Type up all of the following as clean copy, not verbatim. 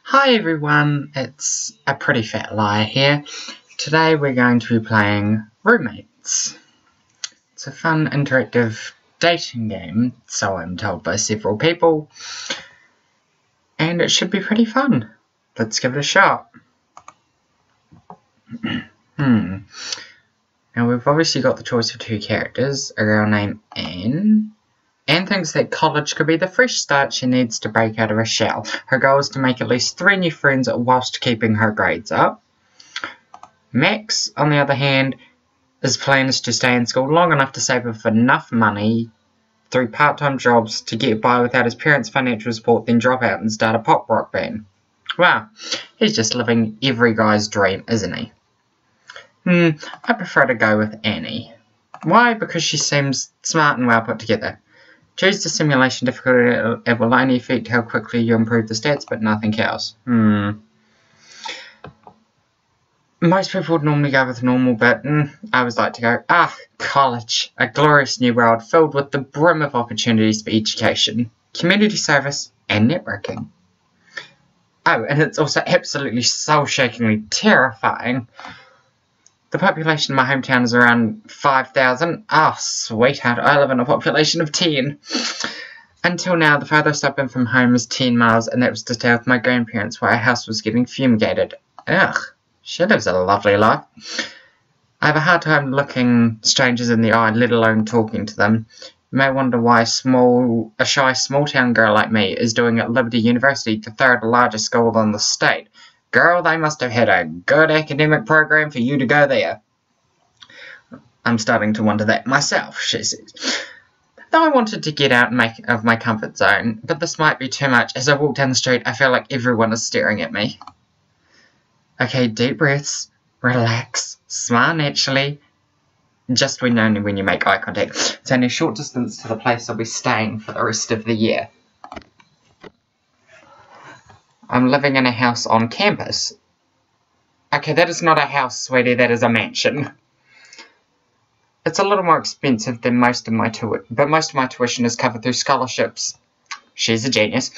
Hi everyone, it's a pretty fat liar here. Today we're going to be playing Roommates. It's a fun interactive dating game, so I'm told by several people, and it should be pretty fun. Let's give it a shot. Now we've obviously got the choice of two characters, a girl named Anne. Anne thinks that college could be the fresh start she needs to break out of her shell. Her goal is to make at least 3 new friends whilst keeping her grades up. Max, on the other hand, his plan is to stay in school long enough to save up enough money through part-time jobs to get by without his parents' financial support, then drop out and start a pop rock band. Wow, he's just living every guy's dream, isn't he? I prefer to go with Annie. Why? Because she seems smart and well put together. Choose the simulation difficulty. It will only affect how quickly you improve the stats, but nothing else. Most people would normally go with normal, but I always like to go, college. A glorious new world filled with the brim of opportunities for education, community service, and networking. Oh, and it's also absolutely soul-shakingly terrifying. The population in my hometown is around 5,000. Sweetheart, I live in a population of 10. Until now, the farthest I've been from home is 10 miles, and that was to stay with my grandparents while our house was getting fumigated. She lives a lovely life. I have a hard time looking strangers in the eye, let alone talking to them. You may wonder why a shy small-town girl like me is doing at Liberty University, the third largest school in the state. Girl, they must have had a good academic program for you to go there. I'm starting to wonder that myself, she says. Though I wanted to get out of my comfort zone, but this might be too much. As I walk down the street, I feel like everyone is staring at me. Okay, deep breaths, relax, smile naturally. Just only when you make eye contact. It's only a short distance to the place I'll be staying for the rest of the year. I'm living in a house on campus. Okay, that is not a house, sweetie, that is a mansion. It's a little more expensive than most of my tuition, but most of my tuition is covered through scholarships. She's a genius.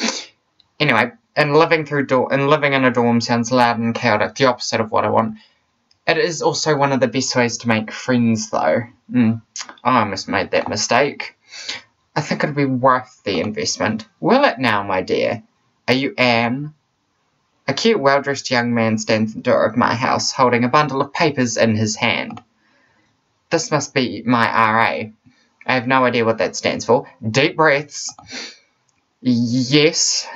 Anyway, and living in a dorm sounds loud and chaotic, the opposite of what I want. It is also one of the best ways to make friends, though. I almost made that mistake. I think it'll be worth the investment. Will it now, my dear? Are you Anne? A cute, well-dressed young man stands at the door of my house, holding a bundle of papers in his hand. This must be my RA. I have no idea what that stands for. Deep breaths. Yes.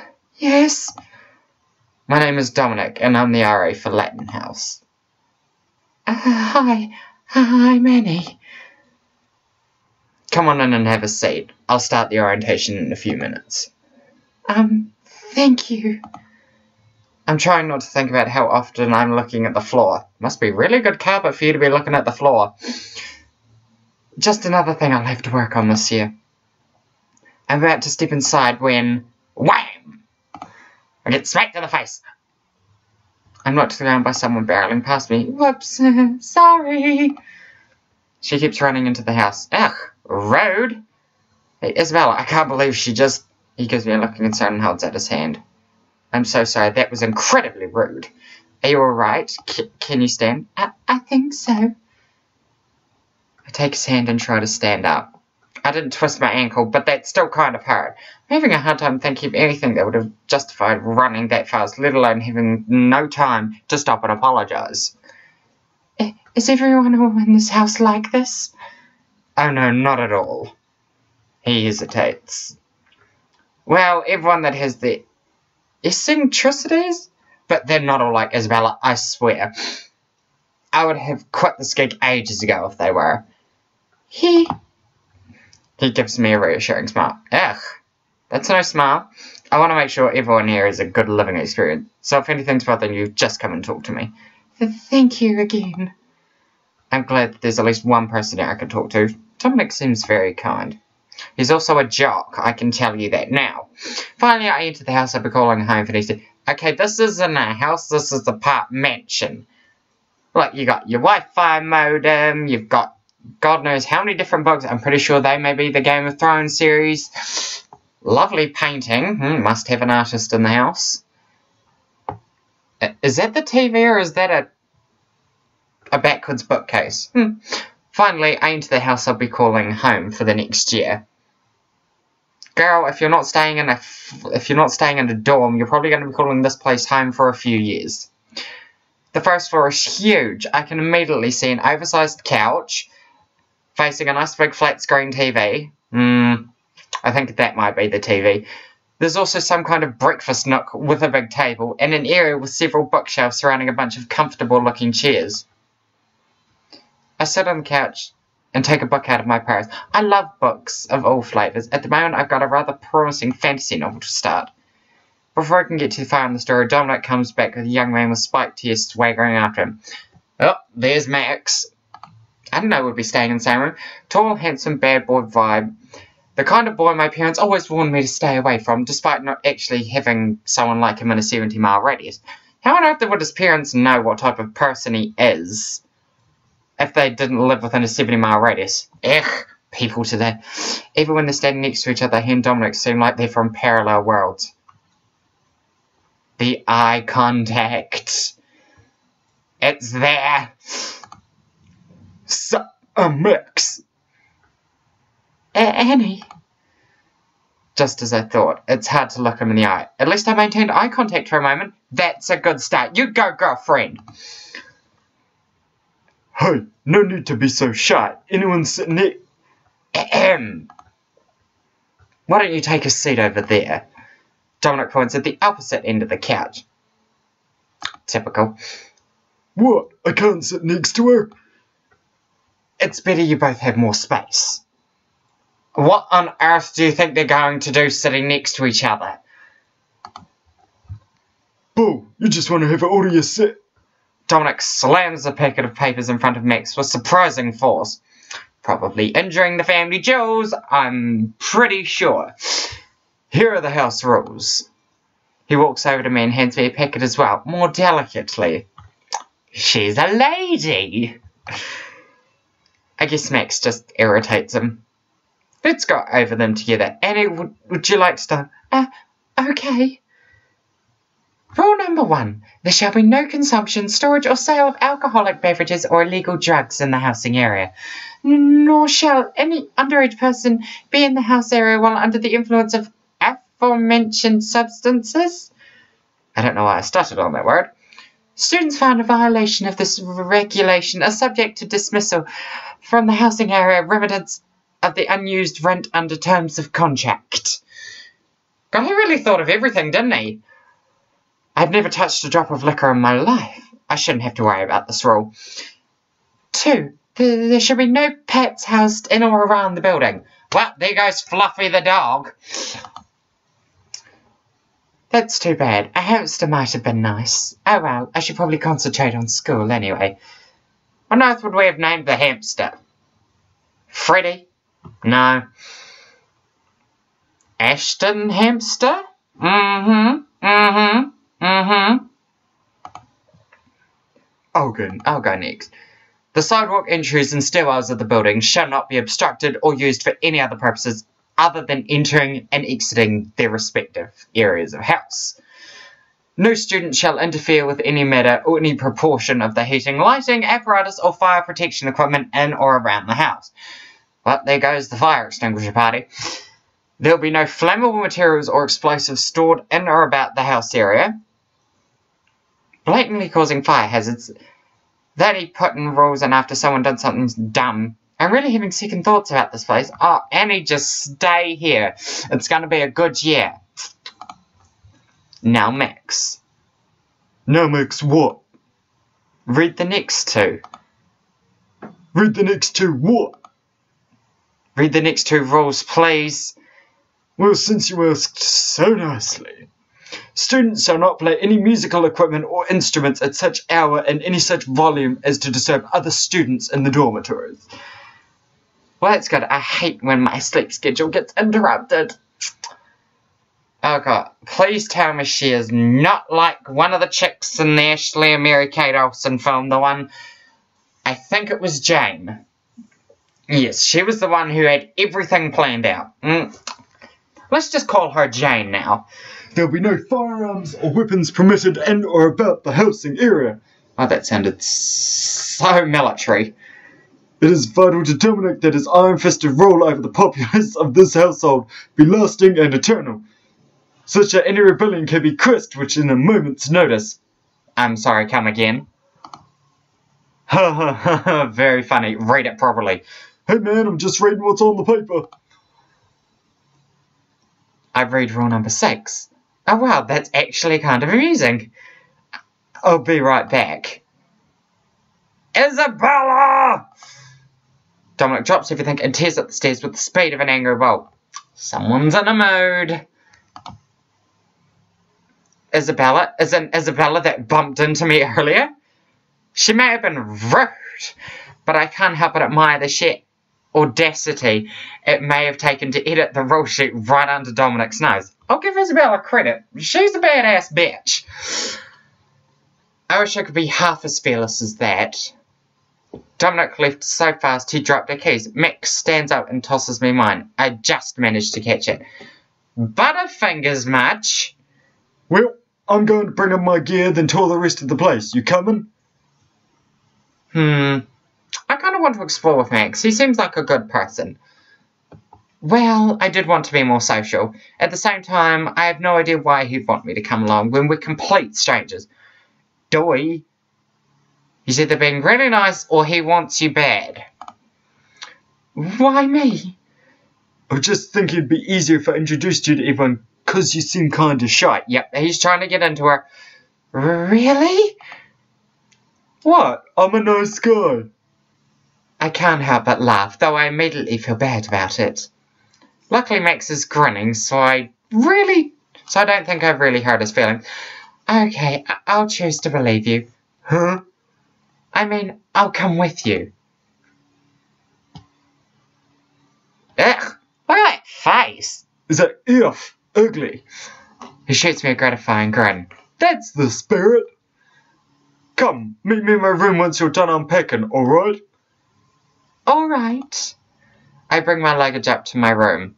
My name is Dominic, and I'm the RA for Latin House. Hi, Manny. Come on in and have a seat. I'll start the orientation in a few minutes. Thank you. I'm trying not to think about how often I'm looking at the floor. Must be really good carpet for you to be looking at the floor. Just another thing I'll have to work on this year. I'm about to step inside when... wham! I get smacked in the face. I'm knocked to the ground by someone barreling past me. Whoops, sorry. She keeps running into the house. Rude. Hey, Isabella, I can't believe she just... He gives me a look concern and holds out his hand. I'm so sorry, that was incredibly rude. Are you alright? Can you stand? I think so. I take his hand and try to stand up. I didn't twist my ankle, but that still kind of hurt. I'm having a hard time thinking of anything that would have justified running that fast, let alone having no time to stop and apologise. Is everyone in this house like this? Oh no, not at all. He hesitates. Well, everyone that has the eccentricities, but they're not all like Isabella, I swear. I would have quit this gig ages ago if they were. He gives me a reassuring smile. That's no smile. I want to make sure everyone here has a good living experience, so if anything's bothering you, just come and talk to me. Thank you again. I'm glad that there's at least one person here I can talk to. Dominic seems very kind. He's also a jock, I can tell you that now. Finally, I enter the house I've been calling home for these days. Okay, this isn't a house, this is the part mansion. Look, you got your Wi-Fi modem, you've got God knows how many different books. I'm pretty sure they may be the Game of Thrones series. Lovely painting. Must have an artist in the house. Is that the TV or is that a backwards bookcase? Finally, I enter the house I'll be calling home for the next year. Girl, if you're not staying in a dorm, you're probably going to be calling this place home for a few years. The first floor is huge. I can immediately see an oversized couch facing a nice big flat screen TV. I think that might be the TV. There's also some kind of breakfast nook with a big table and an area with several bookshelves surrounding a bunch of comfortable looking chairs. I sit on the couch and take a book out of my purse. I love books of all flavours. At the moment, I've got a rather promising fantasy novel to start. Before I can get too far in the story, Dominic comes back with a young man with spiked hair swaggering after him. Oh, there's Max. I didn't know we'd be staying in the same room. Tall, handsome, bad boy vibe. The kind of boy my parents always warned me to stay away from, despite not actually having someone like him in a 70-mile radius. How on earth would his parents know what type of person he is if they didn't live within a 70-mile radius? People today. Even when they're standing next to each other, he and Dominic seem like they're from parallel worlds. The eye contact. It's there. So, a mix. Annie. Just as I thought. It's hard to look him in the eye. At least I maintained eye contact for a moment. That's a good start. You go, girlfriend. Hey, no need to be so shy. Anyone sitting there? Why don't you take a seat over there? Dominic points at the opposite end of the couch. Typical. What? I can't sit next to her? It's better you both have more space. What on earth do you think they're going to do sitting next to each other? Boo, you just want to have it all to your sit. Dominic slams a packet of papers in front of Max with surprising force. Probably injuring the family jewels, I'm pretty sure. Here are the house rules. He walks over to me and hands me a packet as well, more delicately. She's a lady. I guess Max just irritates him. Let's go over them together. Annie, would you like to start? Okay. Rule number 1. There shall be no consumption, storage or sale of alcoholic beverages or illegal drugs in the housing area. Nor shall any underage person be in the house area while under the influence of aforementioned substances. I don't know why I stuttered on that word. Students found a violation of this regulation are subject to dismissal from the housing area remittance of the unused rent under terms of contract. God, he really thought of everything, didn't he? I've never touched a drop of liquor in my life. I shouldn't have to worry about this rule. 2. There should be no pets housed in or around the building. Well, there goes Fluffy the dog. That's too bad. A hamster might have been nice. Oh well, I should probably concentrate on school anyway. What on earth would we have named the hamster? Freddy? No. Ashton Hamster? I'll go next. The sidewalk entries and stairwells of the building shall not be obstructed or used for any other purposes other than entering and exiting their respective areas of house. No student shall interfere with any matter or any proportion of the heating, lighting, apparatus or fire protection equipment in or around the house. Well, there goes the fire extinguisher party. There will be no flammable materials or explosives stored in or about the house area, blatantly causing fire hazards. That he put in rules and after someone done something dumb. I'm really having second thoughts about this place. Oh, Annie, just stay here. It's going to be a good year. Now, Max. Now, Max, what? Read the next 2. Read the next 2 what? Read the next 2 rules, please. Well, since you asked so nicely. Students shall not play any musical equipment or instruments at such hour and any such volume as to disturb other students in the dormitories. Well, that's good. I hate when my sleep schedule gets interrupted. Oh god, please tell me she is not like one of the chicks in the Ashley and Mary-Kate Olsen film, the one, I think it was Jane. Yes, she was the one who had everything planned out. Let's just call her Jane now. There'll be no firearms or weapons permitted in or about the housing area. Oh, that sounded so military. It is vital to Dominic that his iron-fisted rule over the populace of this household be lasting and eternal, such that any rebellion can be crushed within a moment's notice. I'm sorry, come again. Ha ha ha ha, very funny. Read it properly. Hey man, I'm just reading what's on the paper. I read rule number 6. Oh wow, that's actually kind of amusing. I'll be right back. Isabella! Dominic drops everything and tears up the stairs with the speed of an angry bolt. Someone's in a mood. Isabella? Isn't Isabella that bumped into me earlier? She may have been rude, but I can't help but admire the sheer audacity it may have taken to edit the rule sheet right under Dominic's nose. I'll give Isabella credit. She's a badass bitch. I wish I could be half as fearless as that. Dominic left so fast he dropped her keys. Max stands up and tosses me mine. I just managed to catch it. Butterfingers much? Well, I'm going to bring up my gear, then tour the rest of the place. You coming? I kind of want to explore with Max. He seems like a good person. Well, I did want to be more social. At the same time, I have no idea why he'd want me to come along when we're complete strangers. Doy? He's either being really nice or he wants you bad. Why me? I just think it'd be easier if I introduced you to everyone, 'cause you seem kinda shy. Yep, he's trying to get into her. Really? What? I'm a nice guy. I can't help but laugh, though I immediately feel bad about it. Luckily Max is grinning, so I don't think I've really hurt his feelings. Okay, I'll choose to believe you. Huh? I mean, I'll come with you. Ugh! Look at that face! Is that if ugly? He shoots me a gratifying grin. That's the spirit. Come, meet me in my room once you're done unpacking, alright? Alright. I bring my luggage up to my room.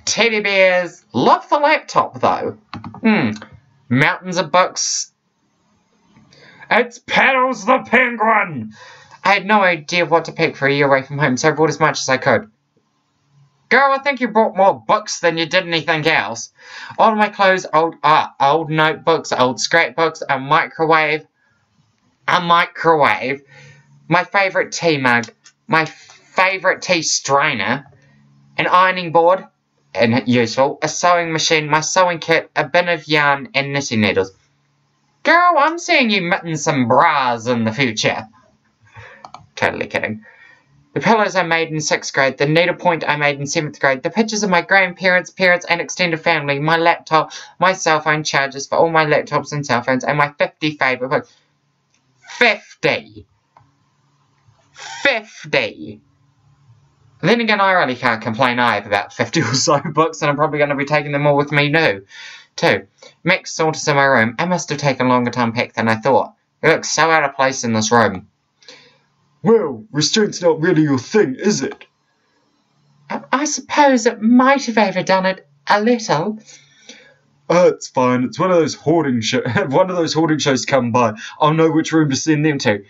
Teddy bears. Love the laptop, though. Mountains of books. It's Paddles the Penguin! I had no idea what to pick for a year away from home, so I bought as much as I could. Girl, I think you bought more books than you did anything else. All of my clothes, old notebooks, old scrapbooks, a microwave, my favourite tea mug, my favourite tea strainer, an ironing board, and useful, a sewing machine, my sewing kit, a bin of yarn, and knitting needles. Girl, I'm seeing you mitting some bras in the future. Totally kidding. The pillows I made in 6th grade, the needlepoint I made in 7th grade, the pictures of my grandparents, parents, and extended family, my laptop, my cell phone chargers for all my laptops and cell phones, and my 50 favourite books. 50! 50! Then again, I really can't complain. I have about 50 or so books, and I'm probably going to be taking them all with me too. Max saunters in my room. I must have taken longer to unpack than I thought. It looks so out of place in this room. Well, restraint's not really your thing, is it? I suppose it might have overdone it a little. Oh, it's fine. It's one of those hoarding shows come by. I'll know which room to send them to.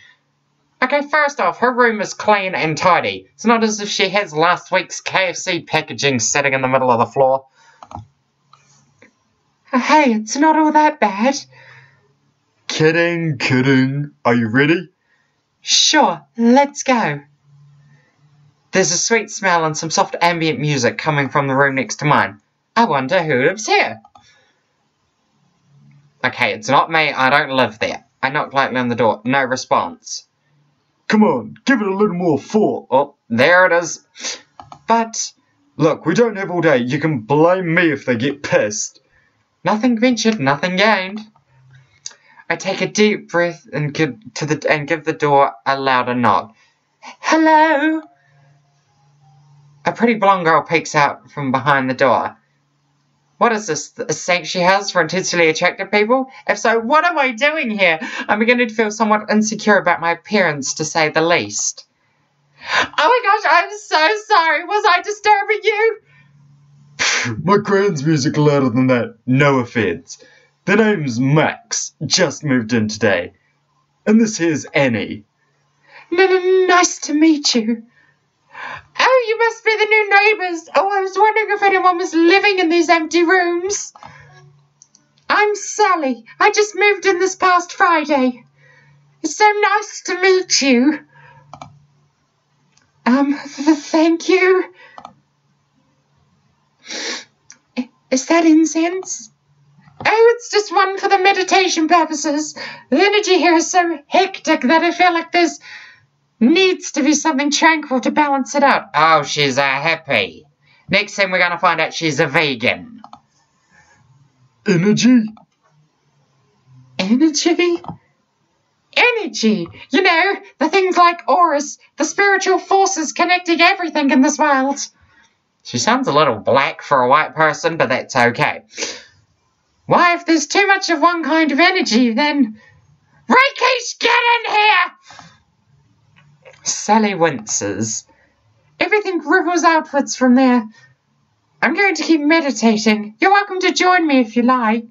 Okay, first off, her room is clean and tidy. It's not as if she has last week's KFC packaging sitting in the middle of the floor. Hey, it's not all that bad. Kidding. Are you ready? Sure, let's go. There's a sweet smell and some soft ambient music coming from the room next to mine. I wonder who lives here. Okay, it's not me. I don't live there. I knock lightly on the door. No response. Come on, give it a little more thought. Oh, there it is. But... Look, we don't have all day. You can blame me if they get pissed. Nothing ventured, nothing gained. I take a deep breath and give the door a louder knock. Hello? A pretty blonde girl peeks out from behind the door. What is this, a sanctuary house for intensely attractive people? If so, what am I doing here? I'm beginning to feel somewhat insecure about my appearance, to say the least. Oh my gosh, I'm so sorry. Was I disturbing you? My crane's music louder than that. No offense. Their name's Max. Just moved in today. And this here's Annie. Nice to meet you. Oh, you must be the new neighbours. Oh, I was wondering if anyone was living in these empty rooms. I'm Sally. I just moved in this past Friday. It's so nice to meet you. Thank you. Is that incense? Oh, it's just one for the meditation purposes. The energy here is so hectic that I feel like there's needs to be something tranquil to balance it out. Oh, she's a hippie. Next thing we're going to find out she's a vegan. Energy? Energy? Energy! You know, the things like auras, the spiritual forces connecting everything in this world. She sounds a little black for a white person, but that's okay. Why, if there's too much of one kind of energy, then... Rikish, get in here! Sally winces. Everything rivers outwards from there. I'm going to keep meditating. You're welcome to join me if you like.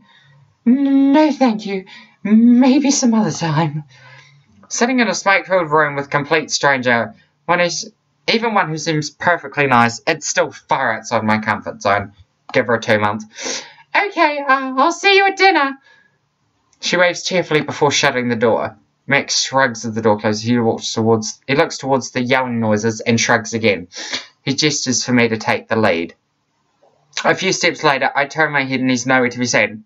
No, thank you. Maybe some other time. Sitting in a smoke-filled room with complete stranger, even one who seems perfectly nice, it's still far outside my comfort zone. Give her 2 months. Okay, I'll see you at dinner. She waves cheerfully before shutting the door. Max shrugs as the door closes. He looks towards the yelling noises and shrugs again. He gestures for me to take the lead. A few steps later, I turn my head and he's nowhere to be seen.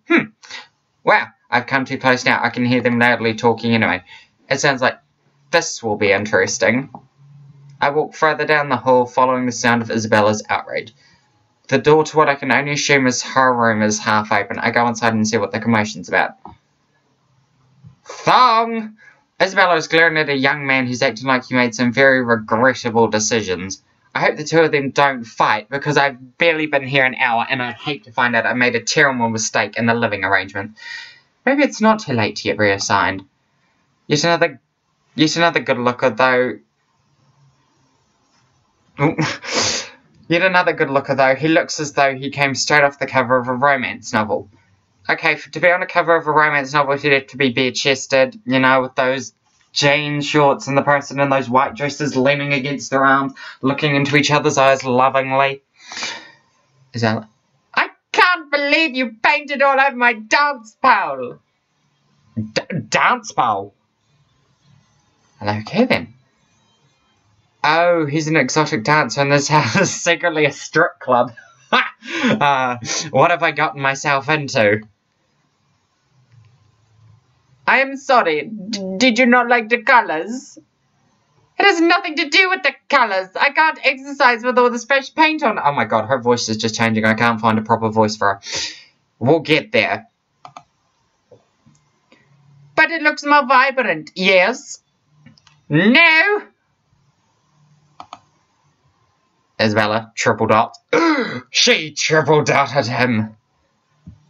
Wow, I've come too close now. I can hear them loudly talking anyway. It sounds like this will be interesting. I walk further down the hall, following the sound of Isabella's outrage. The door to what I can only assume is her room is half open. I go inside and see what the commotion's about. Thong! Isabella is glaring at a young man who's acting like he made some very regrettable decisions. I hope the two of them don't fight, because I've barely been here an hour and I'd hate to find out I made a terrible mistake in the living arrangement. Maybe it's not too late to get reassigned. Yet another good looker, though. Yet another good looker, though. He looks as though he came straight off the cover of a romance novel. Okay, to be on the cover of a romance novel, you'd have to be bare-chested, you know, with those jean shorts and the person in those white dresses leaning against their arms, looking into each other's eyes lovingly. Is that... I can't believe you painted all over my dance pole! Dance pole? Okay, then. Oh, he's an exotic dancer and this house is secretly a strip club. What have I gotten myself into? I am sorry, did you not like the colours? It has nothing to do with the colours. I can't exercise with all this fresh paint on. Oh my god, her voice is just changing. I can't find a proper voice for her. We'll get there. But it looks more vibrant, yes? No! Isabella, triple dot. She triple dotted him.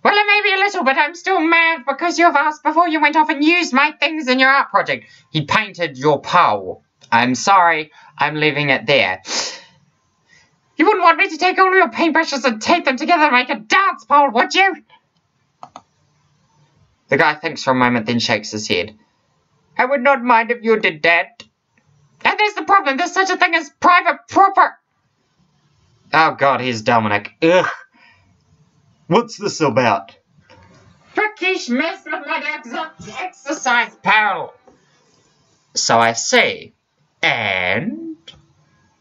Well, it may be a little, but I'm still mad because you've asked before you went off and used my things in your art project. He painted your pole. I'm sorry, I'm leaving it there. You wouldn't want me to take all your paintbrushes and tape them together and make a dance pole, would you? The guy thinks for a moment, then shakes his head. I would not mind if you did that. And there's the problem, there's such a thing as private property. Oh god, here's Dominic. Ugh. What's this about? Rakesh messed with my exercise pole. So I see. And?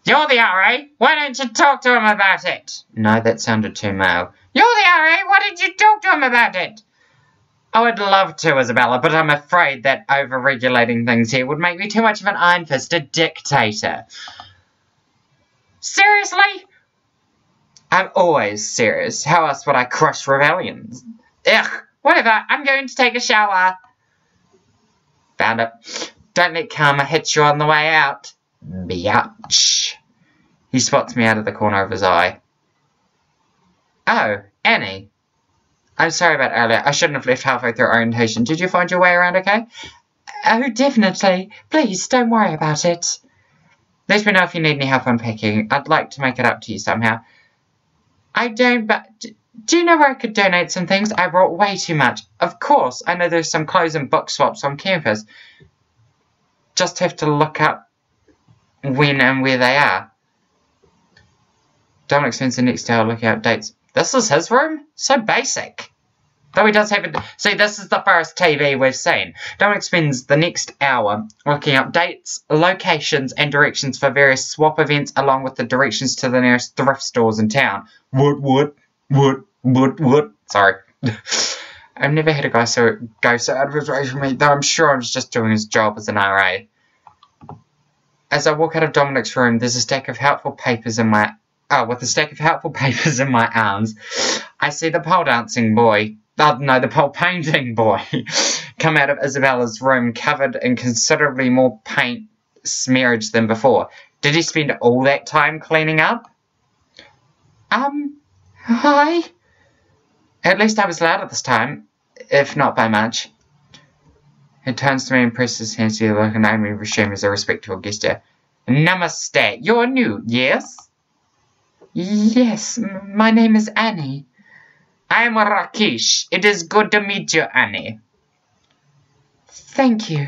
You're the RA. Why don't you talk to him about it? No, that sounded too male. You're the RA. Why didn't you talk to him about it? I would love to, Isabella, but I'm afraid that over-regulating things here would make me too much of an iron fist, a dictator. Seriously? I'm always serious. How else would I crush rebellions? Ugh, whatever. I'm going to take a shower. Found it. Don't let karma hit you on the way out. Biatch. He spots me out of the corner of his eye. Oh, Annie. I'm sorry about earlier. I shouldn't have left halfway through orientation. Did you find your way around okay? Oh, definitely. Please, don't worry about it. Let me know if you need any help unpacking. I'd like to make it up to you somehow. I don't, but do you know where I could donate some things? I brought way too much. Of course, I know there's some clothes and book swaps on campus. Just have to look up when and where they are. Dominic spends the next hour looking up dates. This is his room? So basic. Though he does have it. See, this is the first TV we've seen. Dominic spends the next hour looking up dates, locations, and directions for various swap events, along with the directions to the nearest thrift stores in town. What? Sorry. I've never had a guy go so out of his way for me, though I'm sure I was just doing his job as an RA. As I walk out of Dominic's room, there's a stack of helpful papers in my... with a stack of helpful papers in my arms, I see the pole dancing boy... the pole painting boy come out of Isabella's room covered in considerably more paint smearage than before. Did he spend all that time cleaning up? Hi? At least I was louder this time, if not by much. He turns to me and presses his hands together like an Amy resume as a respectful gesture. Namaste. You're new, yes? Yes, my name is Annie. I'm Rakesh. It is good to meet you, Annie. Thank you.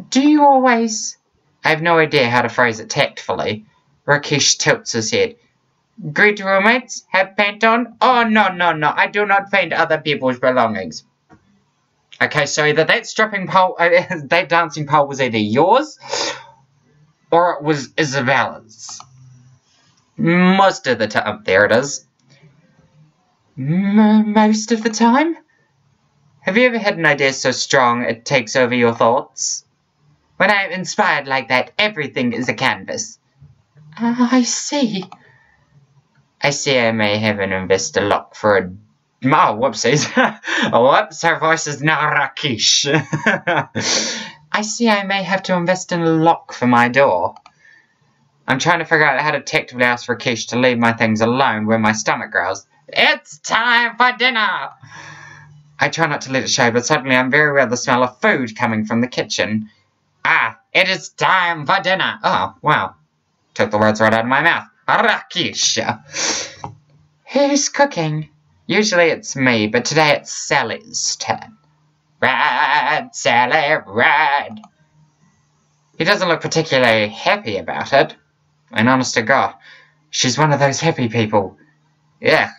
Do you always... I have no idea how to phrase it tactfully. Rakesh tilts his head. Greet roommates? Have paint on? Oh, no. I do not paint other people's belongings. Okay, so either that stripping pole, that dancing pole was either yours, or it was Isabella's. Most of the time. There it is. Most of the time? Have you ever had an idea so strong it takes over your thoughts? When I am inspired like that, everything is a canvas. I see. I see I may have an investor lock for a... Oh, whoopsies. Whoops, her voice is now Rakesh. I see I may have to invest in a lock for my door. I'm trying to figure out how to tactfully ask Rakesh to leave my things alone when my stomach growls. It's time for dinner! I try not to let it show, but suddenly I'm very aware of the smell of food coming from the kitchen. Ah, it is time for dinner! Oh, wow. Took the words right out of my mouth. Rakesh! Who's cooking? Usually it's me, but today it's Sally's turn. Rad, Sally, rad. He doesn't look particularly happy about it. And honest to God, she's one of those happy people. Yeah,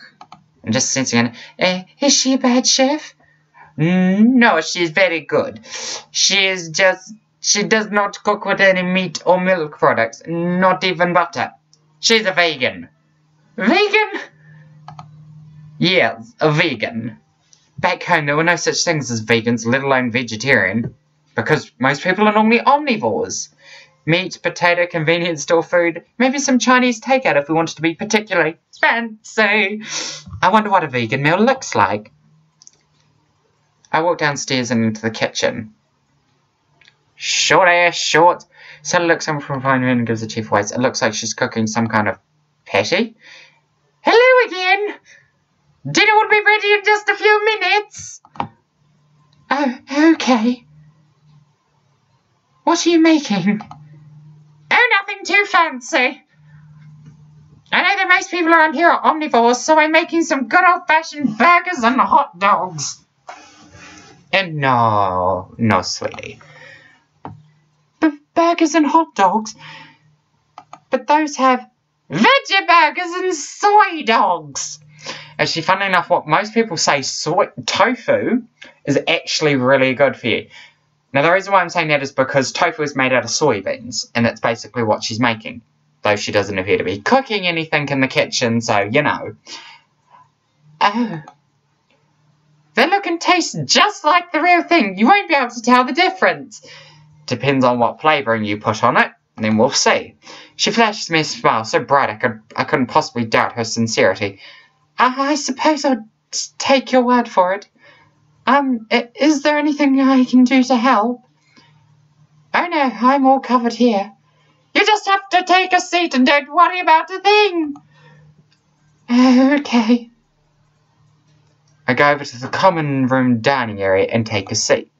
I'm just sensing it. Is she a bad chef? No, she's very good. She does not cook with any meat or milk products, not even butter. She's a vegan. Vegan? Yes, a vegan. Back home, there were no such things as vegans, let alone vegetarian, because most people are normally omnivores. Meat, potato, convenience store food, maybe some Chinese takeout if we wanted to be particularly fancy. I wonder what a vegan meal looks like. I walk downstairs and into the kitchen. Short. Sally looks up from behind her and gives the chief a waste. It looks like she's cooking some kind of patty. Hello again! Dinner will be ready in just a few minutes. Oh, okay. What are you making? Oh, nothing too fancy. I know that most people around here are omnivores, so I'm making some good old-fashioned burgers and hot dogs. And no, sweetie. Burgers and hot dogs? But those have veggie burgers and soy dogs. Actually, funnily enough, what most people say, tofu is actually really good for you. Now, the reason why I'm saying that is because tofu is made out of soybeans, and that's basically what she's making. Though she doesn't appear to be cooking anything in the kitchen, so, you know. Oh. They look and taste just like the real thing. You won't be able to tell the difference. Depends on what flavouring you put on it, and then we'll see. She flashes me a smile so bright I couldn't possibly doubt her sincerity. I suppose I'll take your word for it. Is there anything I can do to help? Oh no, I'm all covered here. You just have to take a seat and don't worry about a thing. Okay. I go over to the common room dining area and take a seat.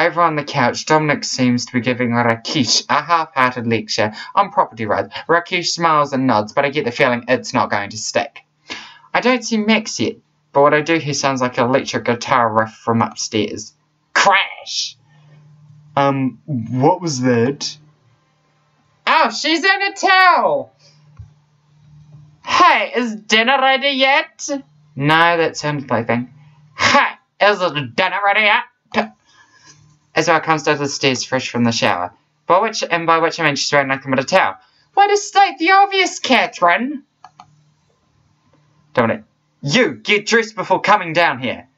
Over on the couch, Dominic seems to be giving Rakesh a half-hearted lecture on property rights. Rakesh smiles and nods, but I get the feeling it's not going to stick. I don't see Max yet, but what I do hear sounds like an electric guitar riff from upstairs. Crash! What was that? Oh, she's in a towel! Hey, is dinner ready yet? No, that sounded like thing. Hey, is dinner ready yet? Isabel comes down the stairs fresh from the shower. By which I mean she's wearing nothing but a towel. Why to state the obvious, Catherine? Dominic, you get dressed before coming down here.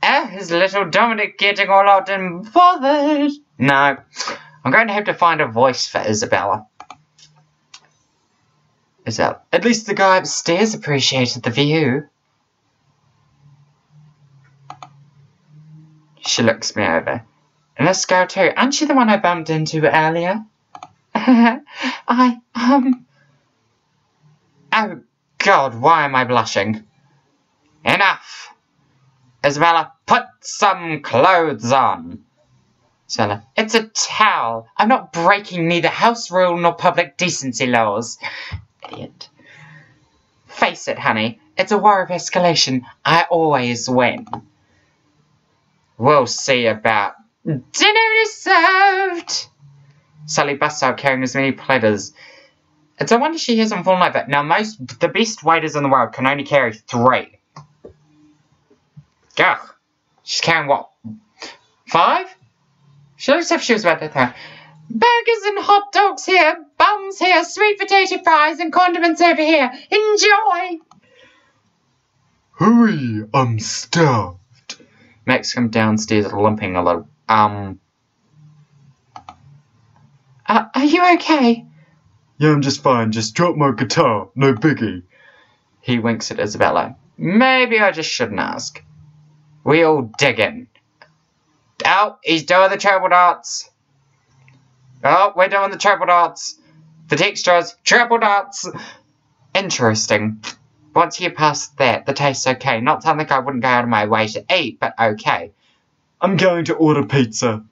Is little Dominic getting all out and bothered? No, I'm going to have to find a voice for Isabella. At least the guy upstairs appreciated the view. She looks me over. And this girl too. Aren't you the one I bumped into earlier? Oh, God, why am I blushing? Enough! Isabella, put some clothes on. Stella, it's a towel. I'm not breaking neither house rule nor public decency laws. Idiot. Face it, honey. It's a war of escalation. I always win. We'll see about dinner is served. Sally busts out carrying as many platters. It's a wonder she hasn't fallen over. Now, the best waiters in the world can only carry 3. Ugh. She's carrying what? 5? She looks as if she was about to throw. Burgers and hot dogs here, buns here, sweet potato fries and condiments over here. Enjoy! Hurry, I'm starved. Max comes downstairs limping a little. Are you okay? Yeah, I'm just fine. Just drop my guitar. No biggie. He winks at Isabella. Maybe I just shouldn't ask. We all dig in. Oh, he's doing the treble dots. Oh, we're doing the treble dots. The textures, treble dots. Interesting. Once you get past that, the taste's okay. Not something I wouldn't go out of my way to eat, but okay. I'm going to order pizza.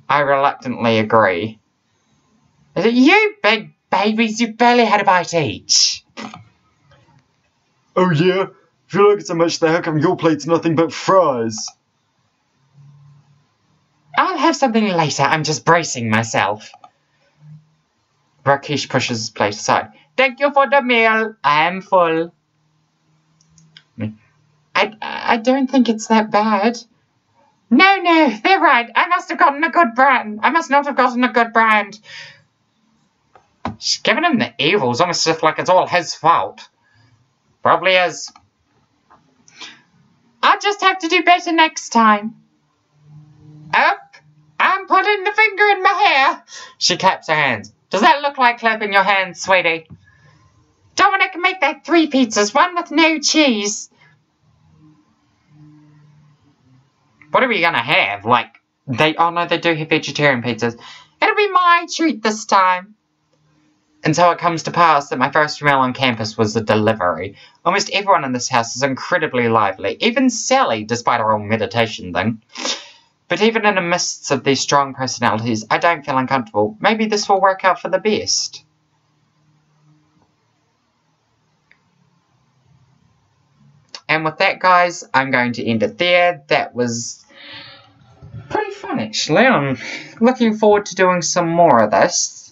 I reluctantly agree. Is it you big babies? You barely had a bite each. Oh yeah? If you like it so much, then how come your plate's nothing but fries? I'll have something later. I'm just bracing myself. Rakesh pushes his plate aside. Thank you for the meal. I am full. I don't think it's that bad. No, they're right. I must have gotten a good brand. I must not have gotten a good brand. She's giving him the evils, almost as if like it's all his fault. Probably is. I'll just have to do better next time. Up! I'm putting the finger in my hair. She claps her hands. Does that look like clapping your hands, sweetie? Dominic, make that 3 pizzas, one with no cheese. What are we gonna have? Like, oh no, they do have vegetarian pizzas. It'll be my treat this time. And so it comes to pass that my first meal on campus was a delivery. Almost everyone in this house is incredibly lively. Even Sally, despite her own meditation thing. But even in the midst of these strong personalities, I don't feel uncomfortable. Maybe this will work out for the best. And with that, guys, I'm going to end it there. That was pretty fun, actually. I'm looking forward to doing some more of this.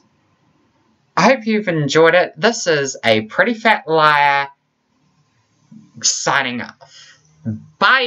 I hope you've enjoyed it. This is a Pretty Fat Liar signing off. Bye!